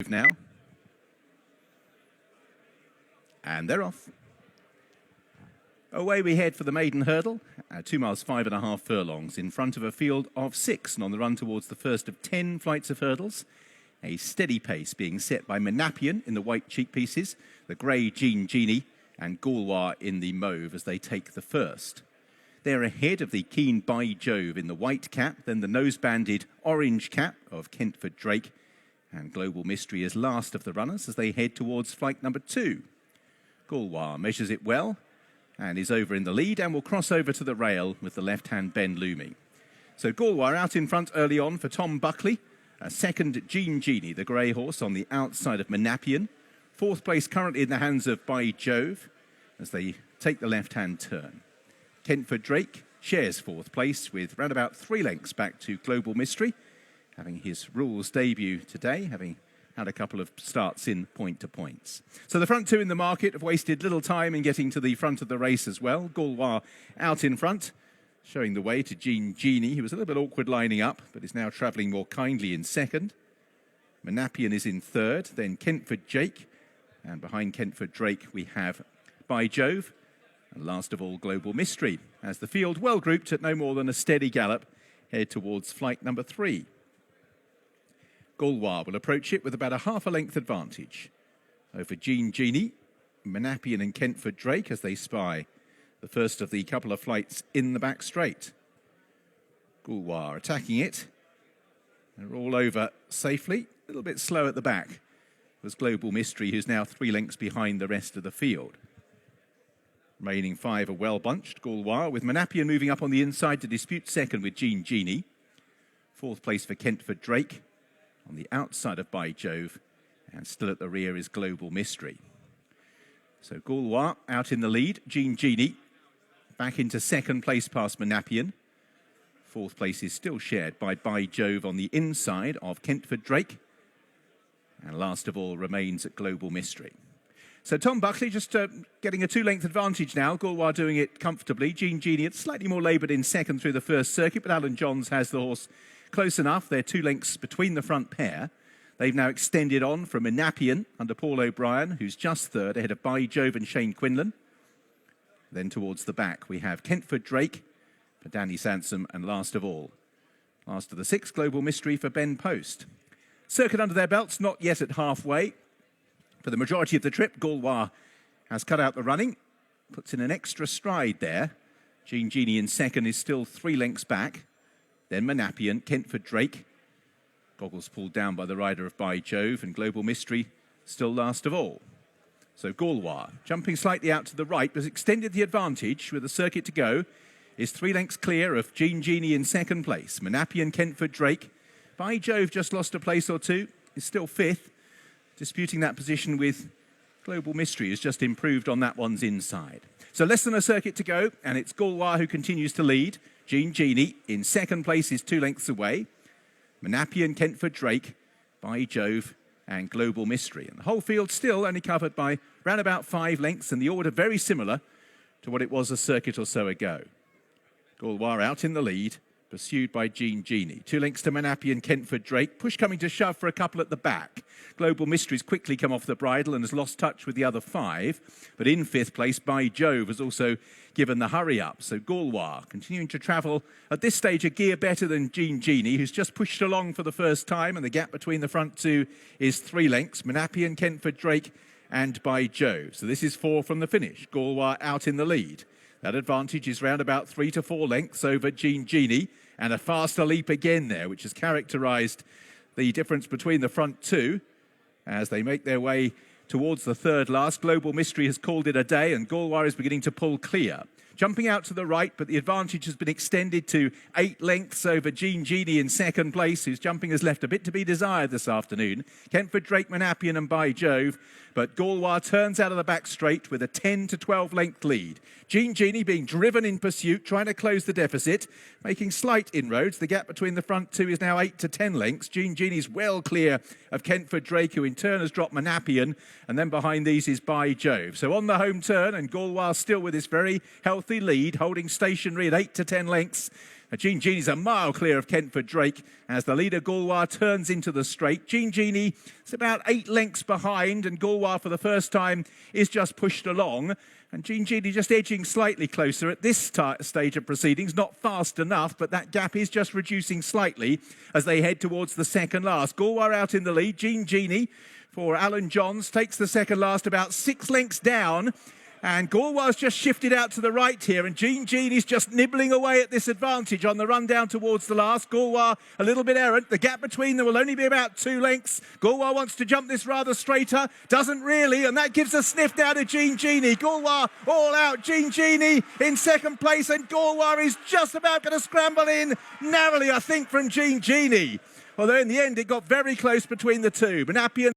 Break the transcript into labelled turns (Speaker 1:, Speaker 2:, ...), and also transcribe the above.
Speaker 1: now. And they're off. Away we head for the maiden hurdle, 2 miles 5.5 furlongs in front of a field of 6 and on the run towards the first of 10 flights of hurdles. A steady pace being set by Menapian in the white cheek pieces, the grey Jean Genie and Gaulois in the mauve as they take the first. They're ahead of the keen By Jove in the white cap, then the nose-banded orange cap of Kentford Drake, and Global Mystery is last of the runners as they head towards flight number 2. Gaulois measures it well and is over in the lead and will cross over to the rail with the left-hand bend looming. So Gaulois out in front early on for Tom Buckley. A second, Jean Genie, the grey horse, on the outside of Menapian. 4th place currently in the hands of By Jove as they take the left-hand turn. Kentford Drake shares 4th place with round about 3 lengths back to Global Mystery, having his rules debut today, having had a couple of starts in point-to-points. So the front 2 in the market have wasted little time in getting to the front of the race as well. Gaulois out in front, showing the way to Jean Genie, who was a little bit awkward lining up, but is now travelling more kindly in 2nd. Menapian is in 3rd, then Kentford Drake, and behind Kentford Drake we have By Jove, and last of all Global Mystery, as the field well grouped at no more than a steady gallop head towards flight number 3. Gaulois will approach it with about a half a length advantage over Jean Genie, Menapian and Kentford Drake as they spy the first of the couple of flights in the back straight. Gaulois attacking it. They're all over safely. A little bit slow at the back was Global Mystery, who's now 3 lengths behind the rest of the field. Remaining 5 are well bunched. Gaulois with Menapian moving up on the inside to dispute 2nd with Jean Genie. 4th place for Kentford Drake on the outside of By Jove, and still at the rear is Global Mystery. So Gaulois out in the lead. Jean Genie back into 2nd place past Menapian. 4th place is still shared by Jove on the inside of Kentford Drake. And last of all remains at Global Mystery. So Tom Buckley just getting a 2-length advantage now. Gaulois doing it comfortably. Jean Genie, it's slightly more laboured in 2nd through the first circuit, but Alan Johns has the horse close enough. They're 2 lengths between the front pair. They've now extended on from Menapian under Paul O'Brien, who's just 3rd, ahead of By Jove and Shane Quinlan. Then towards the back, we have Kentford Drake for Danny Sansom, and last of all, last of the 6, Global Mystery for Ben Post. Circuit under their belts, not yet at halfway. For the majority of the trip, Gaulois has cut out the running, puts in an extra stride there. Jean Genie in 2nd is still 3 lengths back. Then Menapian, Kentford Drake. Goggles pulled down by the rider of By Jove, and Global Mystery still last of all. So Gaulois, jumping slightly out to the right, has extended the advantage with the circuit to go, is 3 lengths clear of Jean Genie in 2nd place. Menapian, Kentford Drake. By Jove just lost a place or 2, is still 5th, disputing that position with Global Mystery, who's just improved on that one's inside. So less than a circuit to go, and it's Gaulois who continues to lead. Jean Genie in 2nd place is 2 lengths away. Menapian, Kentford Drake, By Jove and Global Mystery. And the whole field still only covered by round about 5 lengths, and the order very similar to what it was a circuit or so ago. Gaulois out in the lead, pursued by Jean Genie. 2 lengths to Menapian, Kentford Drake. Push coming to shove for a couple at the back. Global Mystery's quickly come off the bridle and has lost touch with the other 5. But in 5th place, By Jove has also given the hurry up. So Gaulois continuing to travel at this stage a gear better than Jean Genie, who's just pushed along for the first time, and the gap between the front 2 is 3 lengths. Menapian, Kentford Drake and By Jove. So this is 4 from the finish. Gaulois out in the lead. That advantage is round about 3 to 4 lengths over Jean Genie, and a faster leap again there, which has characterised the difference between the front 2 as they make their way towards the 3rd last. Global Mystery has called it a day, and Gaulois is beginning to pull clear. Jumping out to the right, but the advantage has been extended to 8 lengths over Jean Genie in 2nd place, whose jumping has left a bit to be desired this afternoon. Kentford Drake, Menapian and By Jove, but Gaulois turns out of the back straight with a 10 to 12 length lead. Jean Genie being driven in pursuit, trying to close the deficit, making slight inroads. The gap between the front 2 is now 8 to 10 lengths. Jean Genie's well clear of Kentford Drake, who in turn has dropped Menapian, and then behind these is By Jove. So on the home turn, and Gaulois still with this very healthy healthy lead, holding stationary at 8 to 10 lengths. Jean Genie's a mile clear of Kentford Drake as the leader Gaulois turns into the straight. Jean Genie is about 8 lengths behind, and Gaulois for the first time is just pushed along. And Jean Genie just edging slightly closer at this stage of proceedings. Not fast enough, but that gap is just reducing slightly as they head towards the second last. Gaulois out in the lead. Jean Genie for Alan Johns takes the second last about 6 lengths down. And Gaulois just shifted out to the right here, and Jean Genie's just nibbling away at this advantage on the run down towards the last. Gaulois a little bit errant. The gap between them will only be about 2 lengths. Gaulois wants to jump this rather straighter. Doesn't really, and that gives a sniff down to Jean Genie. Gaulois all out. Jean Genie in second place, and Gaulois is just about going to scramble in narrowly, I think, from Jean Genie. Although in the end it got very close between the two. Maiden